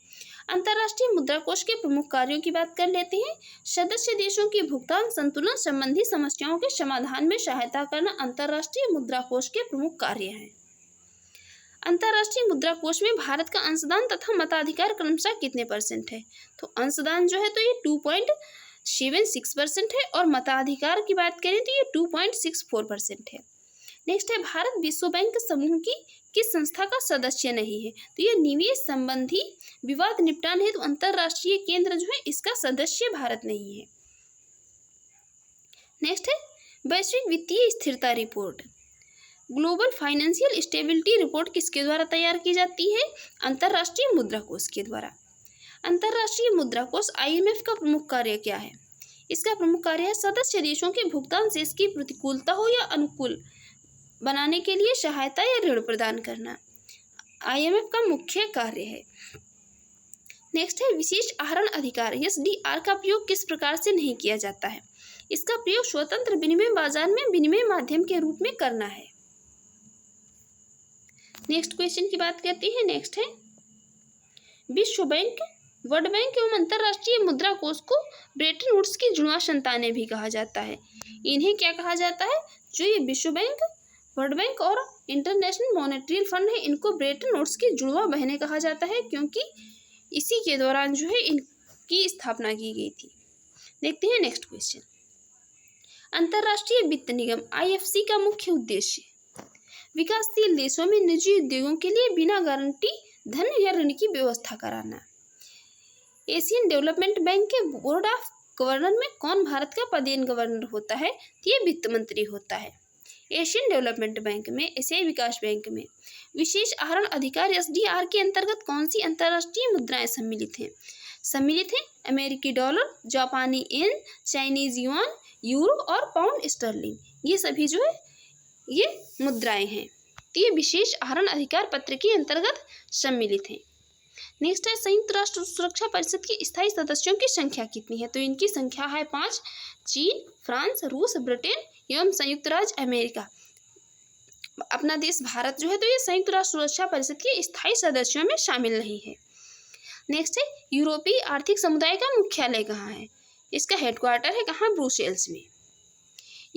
अंतर्राष्ट्रीय मुद्रा कोष के प्रमुख कार्यों की बात कर लेते हैं। सदस्य देशों की भुगतान संतुलन संबंधी समस्याओं के समाधान में सहायता करना अंतर्राष्ट्रीय मुद्रा कोष के प्रमुख कार्य हैं। अंतर्राष्ट्रीय मुद्रा कोष में भारत का अंशदान तथा मताधिकार क्रमशः कितने % है? तो अंशदान जो है तो ये 2.76% है और मताधिकार की बात करें तो ये 2.64% है। नेक्स्ट है भारत विश्व बैंक समूह की किस संस्था का सदस्य नहीं है? तो ये निवेश संबंधी विवाद निपटान हेतु अंतर्राष्ट्रीय केंद्र जो है इसका सदस्य भारत नहीं है। नेक्स्ट है वैश्विक वित्तीय स्थिरता report. Global financial stability report किसके द्वारा तैयार की जाती है? अंतर्राष्ट्रीय मुद्रा कोष के द्वारा। अंतर्राष्ट्रीय मुद्रा कोष IMF का प्रमुख कार्य क्या है? इसका प्रमुख कार्य है सदस्य देशों के भुगतान शेष की प्रतिकूलता हो या अनुकूल बनाने के लिए सहायता या ऋण प्रदान करना IMF का मुख्य कार्य है। नेक्स्ट है विशेष आहरण अधिकार SDR का प्रयोग किस प्रकार से नहीं किया जाता है? इसका प्रयोग स्वतंत्र विनिमय बाजार में विनिमय माध्यम के रूप में करना है। नेक्स्ट क्वेश्चन की बात करते हैं। नेक्स्ट है विश्व बैंक वर्ल्ड बैंक एवं अंतर्राष्ट्रीय मुद्रा कोष को ब्रेटन वुड्स की जुड़वा संतानें भी कहा जाता है। इन्हें क्या कहा जाता है? जो ये विश्व बैंक वर्ल्ड बैंक और इंटरनेशनल मॉनेटरी फंड है इनको ब्रेटन वुड्स की जुड़वा बहनें कहा जाता है क्योंकि इसी के दौरान जो है इनकी स्थापना की गई थी। देखते हैं नेक्स्ट क्वेश्चन। अंतर्राष्ट्रीय वित्त निगम IFC का मुख्य उद्देश्य विकासशील देशों में निजी उद्योगों के लिए बिना गारंटी धन या ऋण की व्यवस्था कराना। एशियन डेवलपमेंट बैंक के बोर्ड ऑफ गवर्नर में कौन भारत का पदेन गवर्नर होता है? ये वित्त मंत्री होता है। एशियन डेवलपमेंट बैंक में एशियाई विकास बैंक में विशेष आहरण अधिकार SDR के अंतर्गत कौन सी अंतर्राष्ट्रीय मुद्राएं सम्मिलित हैं? अमेरिकी डॉलर, जापानी येन, चाइनीज युआन, यूरो और पाउंड स्टर्लिंग। ये सभी जो है ये मुद्राएं हैं। तो ये विशेष आहरण अधिकार पत्र के अंतर्गत सम्मिलित हैं। नेक्स्ट है संयुक्त राष्ट्र सुरक्षा परिषद की स्थायी सदस्यों की संख्या कितनी है? तो इनकी संख्या है 5। चीन, फ्रांस, रूस, ब्रिटेन एवं संयुक्त राज्य अमेरिका। अपना देश भारत जो है तो ये संयुक्त राष्ट्र सुरक्षा परिषद के स्थायी सदस्यों में शामिल नहीं है। नेक्स्ट है यूरोपीय आर्थिक समुदाय का मुख्यालय कहाँ है? इसका हेडक्वार्टर है कहाँ? ब्रुसेल्स में।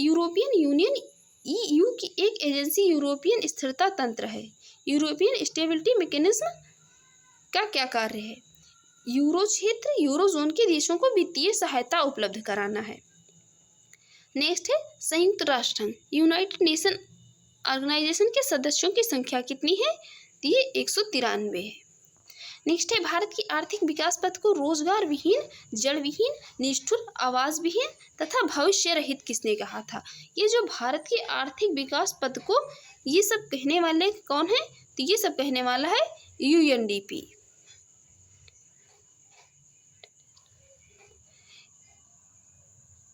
यूरोपियन यूनियन EU की एक एजेंसी यूरोपियन स्थिरता तंत्र है। यूरोपियन स्टेबिलिटी मैकेनिज्म का क्या कार्य है? यूरो क्षेत्र यूरोजोन के देशों को वित्तीय सहायता उपलब्ध कराना है। नेक्स्ट है संयुक्त राष्ट्र संघ यूनाइटेड नेशन ऑर्गेनाइजेशन के सदस्यों की संख्या कितनी है? ये 193 है। नेक्स्ट है भारत की आर्थिक विकास पथ को रोजगार विहीन, जड़ विहीन, निष्ठुर, आवास विहीन तथा भविष्य रहित किसने कहा था? ये जो भारत के आर्थिक विकास पथ को ये सब कहने वाले कौन है? तो ये सब कहने वाला है UNDP।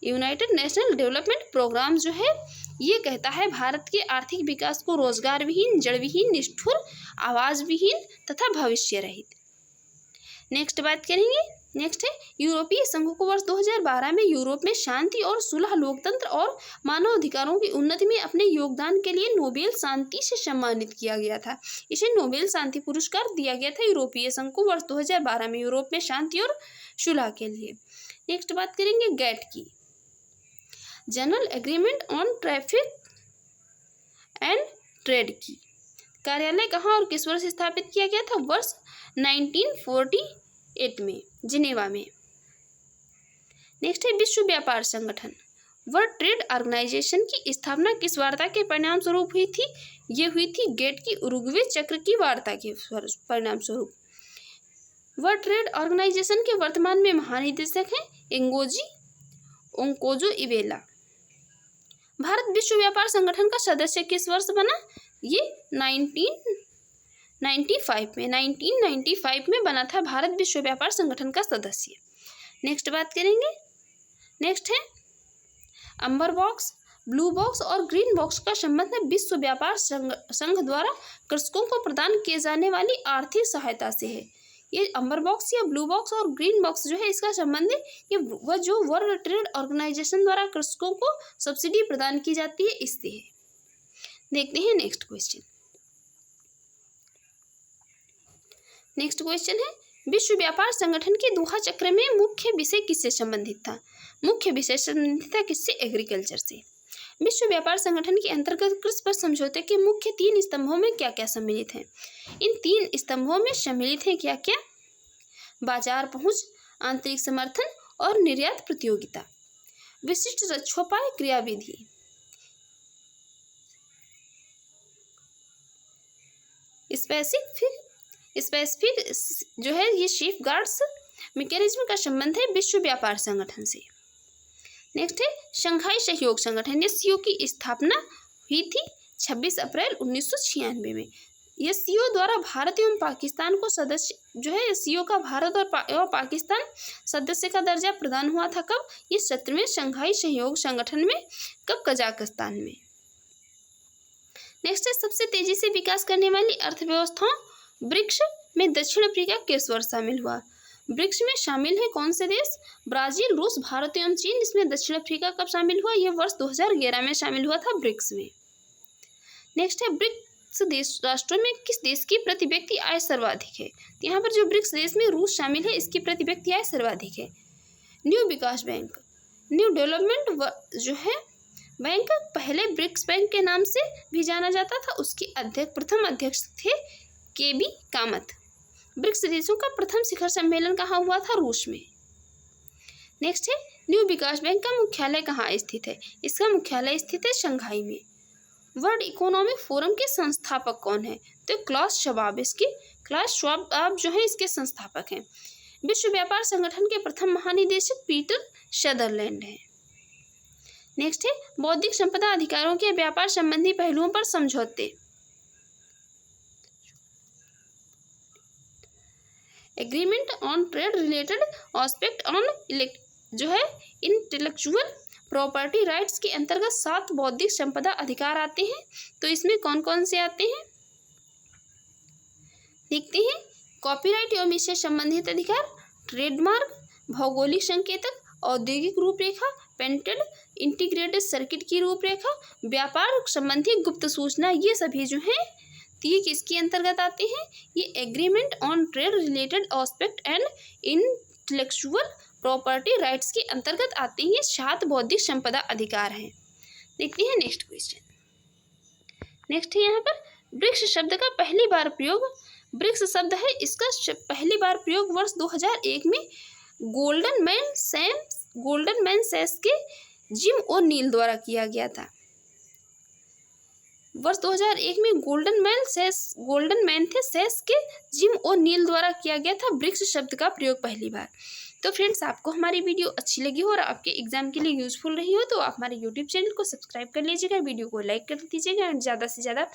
United National Development Programme जो है ये कहता है भारत के आर्थिक विकास को रोजगार विहीन, जड़ विहीन, निष्ठुर, आवास विहीन तथा भविष्य रहित। नेक्स्ट बात करेंगे। नेक्स्ट है यूरोपीय संघ को वर्ष 2012 में यूरोप में शांति और सुलह, लोकतंत्र और मानव अधिकारों की उन्नति में अपने योगदान के लिए नोबेल शांति से सम्मानित किया गया था। इसे नोबेल शांति पुरस्कार दिया गया था यूरोपीय संघ को वर्ष 2012 में यूरोप में शांति और सुलह के लिए। नेक्स्ट बात करेंगे गैट की। General agreement on traffic and trade की कार्यालय कहाँ और किस वर्ष स्थापित किया गया था? वर्ष 1948 में जिनेवा में। नेक्स्ट है विश्व व्यापार संगठन। वर्ल्ड ट्रेड ऑर्गेनाइजेशन की स्थापना किस वार्ता के परिणाम स्वरूप हुई थी? ये हुई थी गेट की उरुग्वे चक्र की वार्ता के परिणाम स्वरूप। वर्ल्ड ट्रेड ऑर्गेनाइजेशन के वर्तमान में महानिदेशक हैं ओंकोजो इवेला। भारत विश्व व्यापार संगठन का सदस्य किस वर्ष बना? ये 1995 में बना था भारत विश्व व्यापार संगठन का सदस्य। नेक्स्ट बात करेंगे। नेक्स्ट है अंबर बॉक्स, ब्लू बॉक्स और ग्रीन बॉक्स का संबंध है विश्व व्यापार संघ द्वारा कृषकों को प्रदान किए जाने वाली आर्थिक सहायता से है। ये अंबर बॉक्स या ब्लू बॉक्स और ग्रीन बॉक्स जो है इसका संबंध है ये वह जो वर्ल्ड ट्रेड ऑर्गेनाइजेशन द्वारा कृषकों को सब्सिडी प्रदान की जाती है इससे है। देखते हैं नेक्स्ट क्वेश्चन। नेक्स्ट क्वेश्चन है विश्व व्यापार संगठन के दोहा चक्र में मुख्य विषय किससे संबंधित था? मुख्य विषय संबंधित था किससे? एग्रीकल्चर से। विश्व व्यापार संगठन के अंतर्गत कृषि पर समझौते के मुख्य 3 स्तंभों में क्या क्या सम्मिलित हैं? इन 3 स्तंभों में सम्मिलित हैं क्या क्या? बाजार पहुंच, आंतरिक समर्थन और निर्यात प्रतियोगिता। विशिष्ट रक्षोपाय क्रियाविधि। स्पेसिफिक जो है ये सेफ गार्ड्स मैकेनिज्म का संबंध है विश्व व्यापार संगठन से। नेक्स्ट है शंघाई सहयोग संगठन। एससीओ की स्थापना हुई थी 26 अप्रैल 1996 में। एससीओ द्वारा भारत एवं पाकिस्तान को सदस्य जो है एससीओ का भारत और पाकिस्तान सदस्य का दर्जा प्रदान हुआ था कब? ये 17वें शंघाई सहयोग संगठन में। कब? कजाकिस्तान में। नेक्स्ट है सबसे तेजी से विकास करने वाली अर्थव्यवस्थाओं ब्रिक्स में दक्षिण अफ्रीका किस वर्ष शामिल हुआ? ब्रिक्स में शामिल है कौन से देश? ब्राजील, रूस, भारत एवं चीन। इसमें दक्षिण अफ्रीका कब शामिल हुआ? यह वर्ष 2011 में शामिल हुआ था ब्रिक्स में। नेक्स्ट है ब्रिक्स राष्ट्रों में किस देश की प्रति व्यक्ति आय सर्वाधिक है? तो यहाँ पर जो ब्रिक्स देश में रूस शामिल है इसकी प्रति व्यक्ति आय सर्वाधिक है। न्यू विकास बैंक, न्यू डेवलपमेंट जो है बैंक पहले ब्रिक्स बैंक के नाम से भी जाना जाता था। उसके प्रथम अध्यक्ष थे केबी कामत। ब्रिक्स देशों का प्रथम शिखर सम्मेलन कहाँ हुआ था? रूस में। नेक्स्ट है न्यू विकास बैंक का मुख्यालय कहाँ स्थित है? इसका मुख्यालय स्थित है शंघाई में। वर्ल्ड इकोनॉमिक फोरम के संस्थापक कौन है? तो क्लास श्वाब जो है इसके संस्थापक हैं। विश्व व्यापार संगठन के प्रथम महानिदेशक पीटर सदरलैंड हैं। नेक्स्ट है बौद्धिक संपदा अधिकारों के व्यापार संबंधी पहलुओं पर समझौते। Agreement on trade related aspect on जो है इंटेलेक्चुअल प्रॉपर्टी राइट्स के अंतर्गत 7 बौद्धिक संपदा अधिकार आते हैं। तो इसमें कौन कौन से आते हैं देखते हैं। कॉपीराइट एवं इससे संबंधित अधिकार, ट्रेडमार्क, भौगोलिक संकेतक, औद्योगिक रूपरेखा, पेटेंट, इंटीग्रेटेड सर्किट की रूपरेखा, व्यापार संबंधी गुप्त सूचना, ये सभी जो हैं ये किसके अंतर्गत आते हैं? ये agreement on trade related aspect and intellectual property rights के अंतर्गत आते हैं। ये 7 बौद्धिक संपदा अधिकार हैं। देखते हैं नेक्स्ट क्वेश्चन। नेक्स्ट है यहाँ पर ब्रिक्स शब्द का पहली बार प्रयोग। ब्रिक्स शब्द है इसका पहली बार प्रयोग वर्ष 2001 में गोल्डन मैन सैस के जिम ओ'नील द्वारा किया गया था। वर्ष 2001 में गोल्डन मैन थे सैस के जिम ओ'नील द्वारा किया गया था ब्रिक्स शब्द का प्रयोग पहली बार। तो फ्रेंड्स आपको हमारी वीडियो अच्छी लगी हो और आपके एग्जाम के लिए यूजफुल रही हो तो आप हमारे यूट्यूब चैनल को सब्सक्राइब कर लीजिएगा, वीडियो को लाइक कर दीजिएगा एंड ज़्यादा से ज़्यादा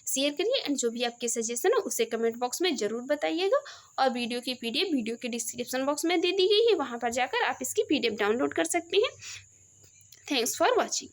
शेयर करिए एंड जो भी आपके सजेशन है उसे कमेंट बॉक्स में ज़रूर बताइएगा। और वीडियो की PDF वीडियो के डिस्क्रिप्शन बॉक्स में दे दी गई है, वहाँ पर जाकर आप इसकी PDF डाउनलोड कर सकते हैं। Thanks for watching.